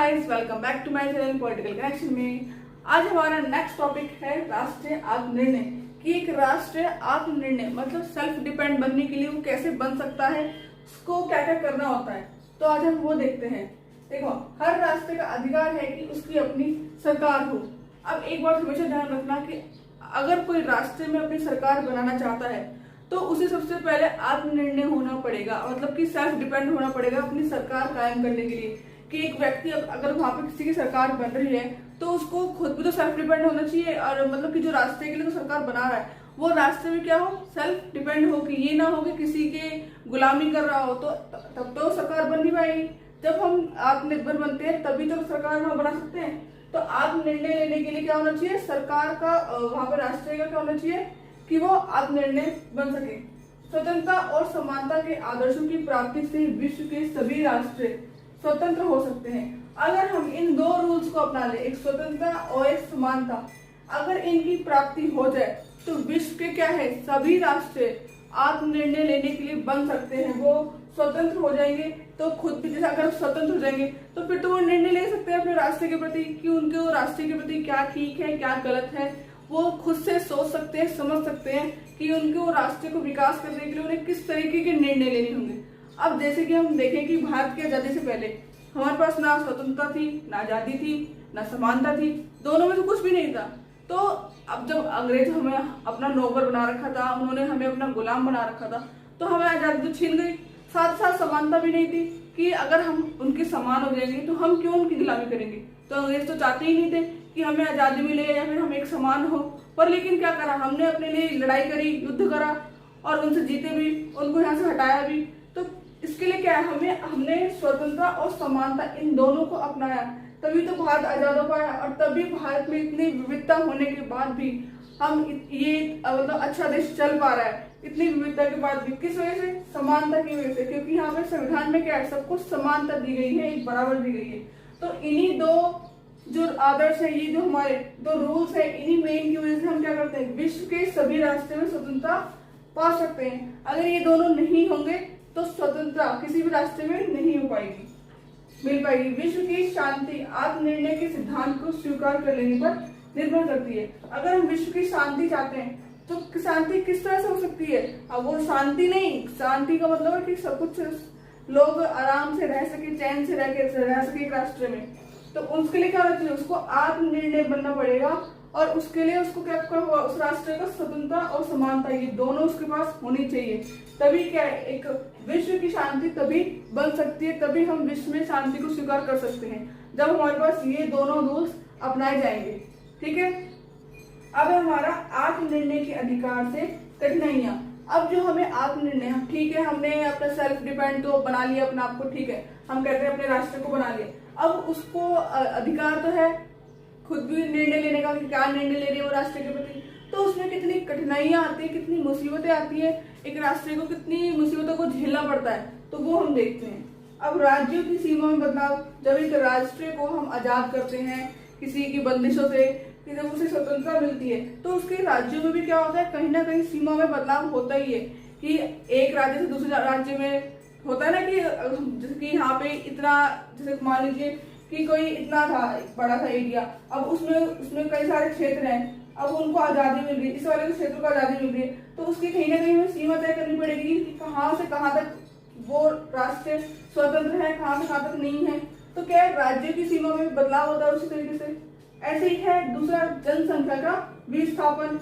Guys, welcome back to my channel political connection में। आज हमारा नेक्स्ट टॉपिक है राष्ट्रीय आत्मनिर्णय कि एक राष्ट्रीय आत्मनिर्णय मतलब सेल्फ डिपेंड बनने के लिए वो कैसे बन सकता है, उसको क्या क्या करना होता है। तो आज हम वो देखते हैं। देखो, हर राष्ट्र का अधिकार है कि उसकी अपनी सरकार हो। अब एक बात हमेशा ध्यान रखना कि अगर कोई राष्ट्र में अपनी सरकार बनाना चाहता है तो उसे सबसे पहले आत्मनिर्णय होना पड़ेगा, मतलब कि सेल्फ डिपेंड होना पड़ेगा अपनी सरकार कायम करने के लिए। कि एक व्यक्ति अगर वहां पे किसी की सरकार बन रही है तो उसको खुद भी तो सेल्फ डिपेंड होना चाहिए, और मतलब कि जो रास्ते के लिए तो सरकार बना रहा है वो रास्ते में क्या हो, सेल्फ डिपेंड हो। कि ये ना हो कि किसी के गुलामी कर रहा हो, तो तब तो सरकार बन नहीं पाएगी। जब हम आत्मनिर्भर बनते हैं तभी तो सरकार हम बना सकते हैं। तो आत्मनिर्णय लेने के लिए क्या होना चाहिए, सरकार का वहां पर राष्ट्र का क्या होना चाहिए कि वो आत्मनिर्णय बन सके। स्वतंत्रता और समानता के आदर्शों की प्राप्ति से विश्व के सभी राष्ट्र स्वतंत्र हो सकते हैं। अगर हम इन दो रूल्स को अपना ले, एक स्वतंत्रता और एक समानता, अगर इनकी प्राप्ति हो जाए तो विश्व के क्या है, सभी राष्ट्र आत्मनिर्णय लेने के लिए बन सकते हैं। वो स्वतंत्र हो जाएंगे तो खुद भी, जैसे अगर स्वतंत्र हो जाएंगे तो फिर तो वो निर्णय ले सकते हैं अपने राष्ट्र के प्रति कि उनके राष्ट्र के प्रति क्या ठीक है क्या गलत है। वो खुद से सोच सकते हैं, समझ सकते हैं कि उनके वो राष्ट्र को विकास करने के लिए उन्हें किस तरीके के निर्णय लेने होंगे। अब जैसे कि हम देखें कि भारत की आजादी से पहले हमारे पास ना स्वतंत्रता थी, ना आजादी थी, ना समानता थी, दोनों में तो कुछ भी नहीं था। तो अब जब अंग्रेज हमें अपना नौकर बना रखा था, उन्होंने हमें अपना गुलाम बना रखा था, तो हमें आजादी तो छीन गई। साथ साथ समानता भी नहीं थी कि अगर हम उनके समान हो जाएंगे तो हम क्यों उनकी गुलामी करेंगे। तो अंग्रेज तो चाहते ही नहीं थे कि हमें आजादी मिले या फिर हम एक समान हो। पर लेकिन क्या करा, हमने अपने लिए लड़ाई करी, युद्ध करा और उनसे जीते भी, उनको यहाँ से हटाया भी। तो इसके लिए क्या है, हमने स्वतंत्रता और समानता इन दोनों को अपनाया, तभी तो भारत आजाद हो पाया। और तभी भारत में इतनी विविधता होने के बाद भी हम ये मतलब अच्छा देश चल पा रहा है। इतनी विविधता के बाद भी किस वजह से, समानता की वजह से। क्योंकि यहाँ पे संविधान में क्या है, सबको समानता दी गई है, एक बराबर दी गई है। तो इन्हीं दो जो आदर्श है, ये जो हमारे दो रूल्स है, इन्हीं मेन की वजह से हम क्या करते हैं, विश्व के सभी राष्ट्र में स्वतंत्रता पा सकते हैं। अगर ये दोनों नहीं होंगे तो स्वतंत्रता किसी भी राष्ट्र में नहीं हो पाएगी, मिल पाएगी। विश्व की शांति आत्मनिर्णय के सिद्धांत को स्वीकार कर लेने पर निर्भर करती है। अगर हम विश्व की शांति चाहते हैं तो शांति किस तरह से हो सकती है। अब वो शांति नहीं, शांति का मतलब है कि सब कुछ लोग आराम से रह सके, चैन से रह सके एक राष्ट्र में। तो उसके लिए क्या होना चाहिए, उसको आत्मनिर्णय बनना पड़ेगा। और उसके लिए उसको क्या होगा, उस राष्ट्र का स्वतंत्रता और समानता, ये दोनों उसके पास होनी चाहिए। तभी क्या है, एक विश्व की शांति तभी बन सकती है, तभी हम विश्व में शांति को स्वीकार कर सकते हैं जब हमारे पास ये दोनों रूल्स अपनाए जाएंगे। ठीक है, अब हमारा आत्मनिर्णय के अधिकार से कठिनाइयां। अब जो हमें आत्मनिर्णय, ठीक है हमने अपना सेल्फ डिपेंड तो बना लिया अपने आप को, ठीक है हम कहते हैं अपने राष्ट्र को बना लिया। अब उसको अधिकार तो है खुद भी निर्णय लेने का कि क्या निर्णय ले रही है वो राष्ट्र के प्रति। तो उसमें कितनी कठिनाइयां आती है, कितनी मुसीबतें आती है, एक राष्ट्र को कितनी मुसीबतों को झेलना पड़ता है, तो वो हम देखते हैं। अब राज्यों की सीमा में बदलाव, जब एक राष्ट्र को हम आजाद करते हैं किसी की बंदिशों से, जब उसे स्वतंत्रता मिलती है तो उसके राज्यों में भी क्या होता है, कहीं ना कहीं सीमा में बदलाव होता ही है। कि एक राज्य से दूसरे राज्य में होता है ना कि जैसे कि यहाँ पे इतना, जैसे मान लीजिए कि कोई इतना था बड़ा सा एरिया, अब उसमें कई सारे क्षेत्र हैं, अब उनको आजादी मिल रही है, इस वाले क्षेत्र को आजादी मिल रही है, तो उसकी कहीं ना कहीं हमें सीमा तय करनी पड़ेगी कि कहाँ से कहाँ तक वो राष्ट्र स्वतंत्र है, कहाँ से कहाँ तक नहीं है। तो क्या है, राज्य की सीमा में बदलाव होता है उसी तरीके से। ऐसे ही है दूसरा, जनसंख्या का विस्थापन।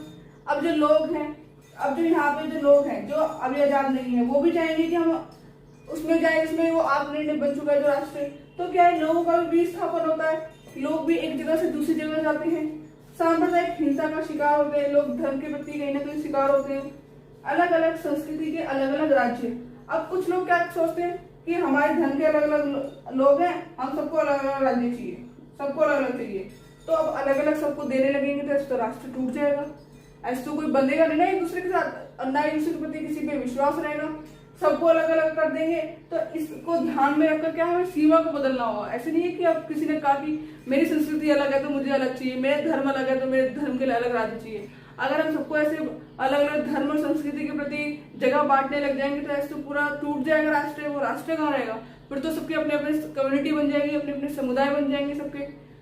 अब जो लोग हैं, अब जो यहाँ पे जो लोग हैं जो अभी आजाद नहीं है, वो भी चाहेंगे कि हम उसमें जाए, इसमें वो आत्मनिर्णय बन चुका है जो राष्ट्र। तो क्या है, लोगों का भी विस्थापन होता है, लोग भी एक जगह से दूसरी जगह जाते हैं, सांप्रदायिक हिंसा का शिकार होते हैं लोग, धर्म के प्रति कहीं ना कहीं शिकार होते हैं, अलग अलग संस्कृति के अलग अलग राज्य। अब कुछ लोग क्या सोचते हैं कि हमारे धर्म के अलग अलग लोग हैं, हम सबको अलग अलग राज्य चाहिए, सबको अलग अलग चाहिए। तो अब अलग अलग सबको देने लगेंगे तो ऐसे तो राष्ट्र टूट जाएगा, ऐसे तो कोई बंधेगा नहीं ना एक दूसरे के साथ, ना एक दूसरे के प्रति किसी पे विश्वास रहेगा, सबको अलग अलग कर देंगे। तो इसको ध्यान में रखकर क्या हमें सीमा को बदलना होगा। ऐसे नहीं है कि अब किसी ने कहा कि मेरी संस्कृति अलग है तो मुझे अलग चाहिए, मेरे धर्म अलग है तो मेरे धर्म के लिए अलग राज्य चाहिए। अगर हम सबको ऐसे अलग अलग धर्म और संस्कृति के प्रति जगह बांटने लग जाएंगे तो ऐसे तो पूरा टूट जाएगा राष्ट्र, वो राष्ट्र कहाँ रहेगा। फिर तो सबके अपने अपने कम्युनिटी बन जाएगी, अपने अपने समुदाय बन जाएंगे सबके।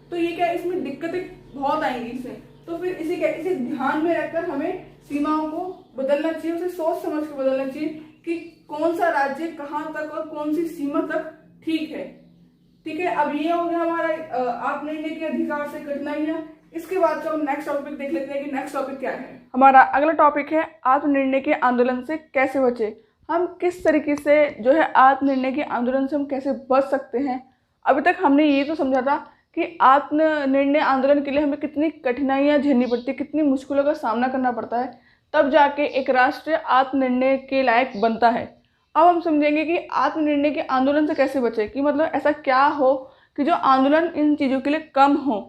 तो ये क्या, इसमें दिक्कतें बहुत आएंगी इसमें। तो फिर इसे ध्यान में रखकर हमें सीमाओं को बदलना चाहिए, उसे सोच समझ के बदलना चाहिए कि कौन सा राज्य कहाँ तक और कौन सी सीमा तक ठीक है। ठीक है, अब ये हो गया हमारा आप निर्णय के अधिकार से कठिनाइयां। इसके बाद जो हम नेक्स्ट टॉपिक देख लेते हैं कि नेक्स्ट टॉपिक क्या है। हमारा अगला टॉपिक है आत्मनिर्णय के आंदोलन से कैसे बचे। हम किस तरीके से जो है आत्मनिर्णय के आंदोलन से हम कैसे बच सकते हैं। अभी तक हमने ये तो समझा था कि आत्मनिर्णय आंदोलन के लिए हमें कितनी कठिनाइयाँ झेलनी पड़ती है, कितनी मुश्किलों का सामना करना पड़ता है, तब जाके एक राष्ट्र आत्मनिर्णय के लायक बनता है। अब हम समझेंगे कि आत्मनिर्णय के आंदोलन से कैसे बचे, कि मतलब ऐसा क्या हो कि जो आंदोलन इन चीज़ों के लिए कम हो।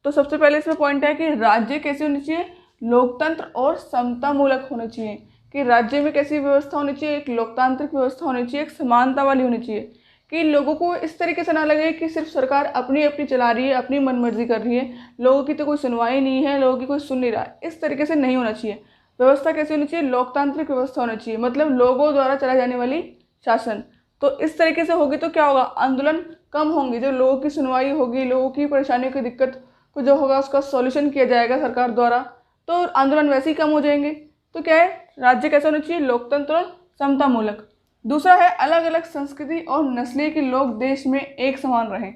तो सबसे पहले इसमें पॉइंट है कि राज्य कैसे होनी चाहिए, लोकतंत्र और समतामूलक होने चाहिए। कि राज्य में कैसी व्यवस्था होनी चाहिए, एक लोकतांत्रिक व्यवस्था होनी चाहिए, एक समानता वाली होनी चाहिए, कि लोगों को इस तरीके से ना लगे कि सिर्फ सरकार अपनी अपनी चला रही है, अपनी मनमर्जी कर रही है, लोगों की तो कोई सुनवाई नहीं है, लोगों की कोई सुन नहीं रहा है। इस तरीके से नहीं होना चाहिए। व्यवस्था कैसी होनी चाहिए, लोकतांत्रिक व्यवस्था होनी चाहिए, मतलब लोगों द्वारा चलाई जाने वाली शासन। तो इस तरीके से होगी तो क्या होगा, आंदोलन कम होंगे, जो लोगों की सुनवाई होगी, लोगों की परेशानियों की दिक्कत को जो होगा उसका सॉल्यूशन किया जाएगा सरकार द्वारा, तो आंदोलन वैसे ही कम हो जाएंगे। तो क्या है, राज्य कैसा होना चाहिए, लोकतंत्र और समतामूलक। दूसरा है अलग अलग संस्कृति और नस्लीय के लोग देश में एक समान रहें।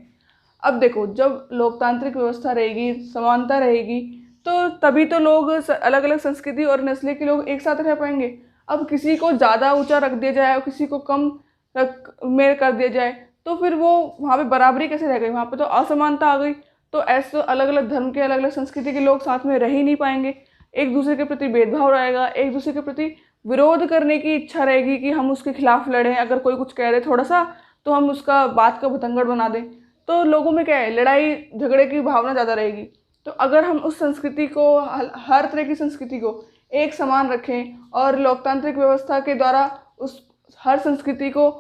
अब देखो, जब लोकतांत्रिक व्यवस्था रहेगी, समानता रहेगी, तो तभी तो लोग अलग अलग संस्कृति और नस्ल के लोग एक साथ रह पाएंगे। अब किसी को ज़्यादा ऊंचा रख दिया जाए और किसी को कम में कर दिया जाए, तो फिर वो वहाँ पे बराबरी कैसे रह गई, वहाँ पे तो असमानता आ गई। तो ऐसे अलग अलग धर्म के, अलग अलग संस्कृति के लोग साथ में रह ही नहीं पाएंगे। एक दूसरे के प्रति भेदभाव रहेगा, एक दूसरे के प्रति विरोध करने की इच्छा रहेगी कि हम उसके खिलाफ लड़ें। अगर कोई कुछ कह दे थोड़ा सा, तो हम उसका बात का बतंगड़ बना दें। तो लोगों में क्या है, लड़ाई झगड़े की भावना ज़्यादा रहेगी। तो अगर हम उस संस्कृति को, हर तरह की संस्कृति को एक समान रखें और लोकतांत्रिक व्यवस्था के द्वारा उस हर संस्कृति को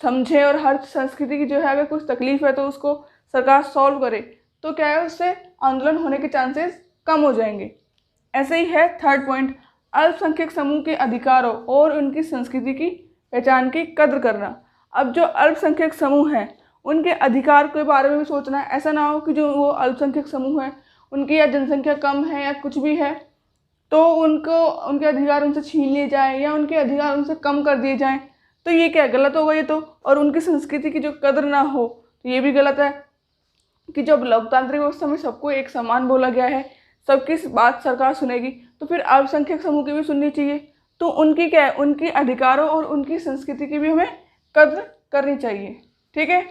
समझें और हर संस्कृति की जो है अगर कुछ तकलीफ है तो उसको सरकार सॉल्व करे, तो क्या है, उससे आंदोलन होने के चांसेस कम हो जाएंगे। ऐसे ही है थर्ड पॉइंट, अल्पसंख्यक समूह के अधिकारों और उनकी संस्कृति की पहचान की कद्र करना। अब जो अल्पसंख्यक समूह हैं उनके अधिकार के बारे में भी सोचना है। ऐसा ना हो कि जो वो अल्पसंख्यक समूह है उनकी या जनसंख्या कम है या कुछ भी है तो उनको उनके अधिकार उनसे छीन लिए जाए या उनके अधिकार उनसे कम कर दिए जाएं, तो ये क्या गलत होगा ये तो। और उनकी संस्कृति की जो कदर ना हो तो ये भी गलत है। कि जब लोकतांत्रिक व्यवस्था में सबको एक समान बोला गया है, सबकी बात सरकार सुनेगी, तो फिर अल्पसंख्यक समूह की भी सुननी चाहिए। तो उनकी क्या है, उनके अधिकारों और उनकी संस्कृति की भी हमें कद्र करनी चाहिए। ठीक है,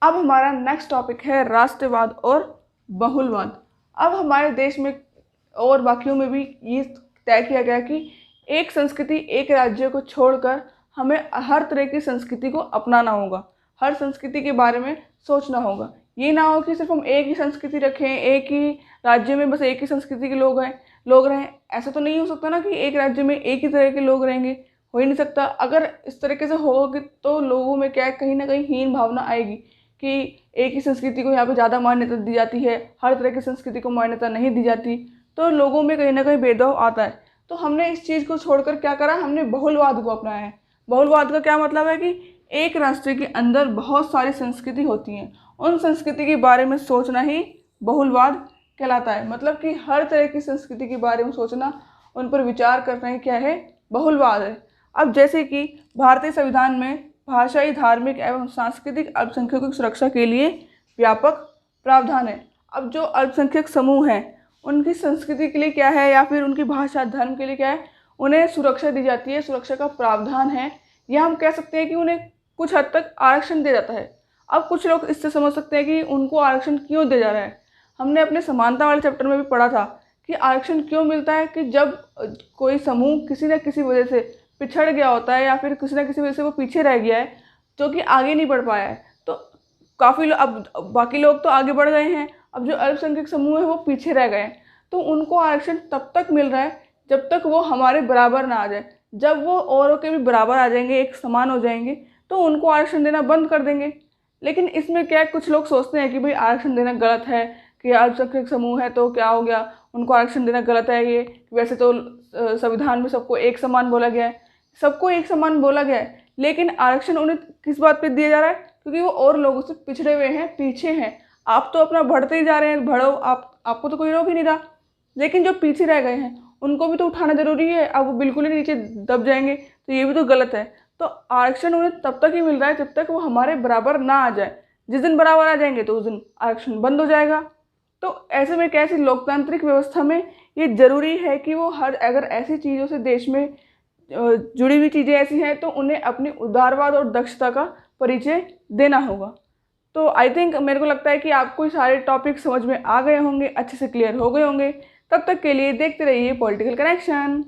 अब हमारा नेक्स्ट टॉपिक है राष्ट्रवाद और बहुलवाद। अब हमारे देश में और बाकियों में भी ये तय किया गया कि एक संस्कृति, एक राज्य को छोड़कर हमें हर तरह की संस्कृति को अपनाना होगा, हर संस्कृति के बारे में सोचना होगा। ये ना हो कि सिर्फ हम एक ही संस्कृति रखें, एक ही राज्य में बस एक ही संस्कृति के लोग रहें। ऐसा तो नहीं हो सकता ना कि एक राज्य में एक ही तरह के लोग रहेंगे, हो ही नहीं सकता। अगर इस तरीके से होगा तो लोगों में क्या है, कहीं ना कहीं हीन भावना आएगी कि एक ही संस्कृति को यहाँ पे ज़्यादा मान्यता दी जाती है, हर तरह की संस्कृति को मान्यता नहीं दी जाती, तो लोगों में कहीं ना कहीं भेदभाव आता है। तो हमने इस चीज़ को छोड़कर क्या करा, हमने बहुलवाद को अपनाया है। बहुलवाद का क्या मतलब है कि एक राष्ट्र के अंदर बहुत सारी संस्कृति होती हैं, उन संस्कृति के बारे में सोचना ही बहुलवाद कहलाता है। मतलब कि हर तरह की संस्कृति के बारे में सोचना, उन पर विचार करना ही क्या है, बहुलवाद है। अब जैसे कि भारतीय संविधान में भाषाई, धार्मिक एवं सांस्कृतिक अल्पसंख्यकों की सुरक्षा के लिए व्यापक प्रावधान है। अब जो अल्पसंख्यक समूह हैं उनकी संस्कृति के लिए क्या है, या फिर उनकी भाषा, धर्म के लिए क्या है, उन्हें सुरक्षा दी जाती है, सुरक्षा का प्रावधान है। या हम कह सकते हैं कि उन्हें कुछ हद तक आरक्षण दिया जाता है। अब कुछ लोग इससे समझ सकते हैं कि उनको आरक्षण क्यों दिया जा रहा है। हमने अपने समानता वाले चैप्टर में भी पढ़ा था कि आरक्षण क्यों मिलता है, कि जब कोई समूह किसी न किसी वजह से पिछड़ गया होता है या फिर किसी न किसी वजह से वो पीछे रह गया है, जो कि आगे नहीं बढ़ पाया है, तो काफ़ी लोग, अब बाकी लोग तो आगे बढ़ गए हैं, अब जो अल्पसंख्यक समूह है वो पीछे रह गए हैं। तो उनको आरक्षण तब तक मिल रहा है जब तक वो हमारे बराबर ना आ जाए। जब वो औरों के भी बराबर आ जाएंगे, एक समान हो जाएंगे, तो उनको आरक्षण देना बंद कर देंगे। लेकिन इसमें क्या है, कुछ लोग सोचते हैं कि भाई आरक्षण देना गलत है, कि अल्पसंख्यक समूह है तो क्या हो गया, उनको आरक्षण देना गलत है। ये वैसे तो संविधान में सबको एक समान बोला गया है, सबको एक समान बोला गया है, लेकिन आरक्षण उन्हें किस बात पे दिया जा रहा है, क्योंकि वो और लोगों से पिछड़े हुए हैं, पीछे हैं। आप तो अपना बढ़ते ही जा रहे हैं, बढ़ो, आपको तो कोई रोक ही नहीं रहा, लेकिन जो पीछे रह गए हैं उनको भी तो उठाना जरूरी है। अब वो बिल्कुल ही नीचे दब जाएंगे तो ये भी तो गलत है। तो आरक्षण उन्हें तब तक ही मिल रहा है जब तक वो हमारे बराबर ना आ जाए। जिस दिन बराबर आ जाएंगे तो उस दिन आरक्षण बंद हो जाएगा। तो ऐसे में कैसी लोकतांत्रिक व्यवस्था में ये जरूरी है कि वो अगर ऐसी चीज़ों से देश में जुड़ी हुई चीज़ें ऐसी हैं तो उन्हें अपनी उदारवाद और दक्षता का परिचय देना होगा। तो आई थिंक मेरे को लगता है कि आपको सारे टॉपिक समझ में आ गए होंगे, अच्छे से क्लियर हो गए होंगे। तब तक के लिए देखते रहिए पॉलिटिकल कनेक्शन।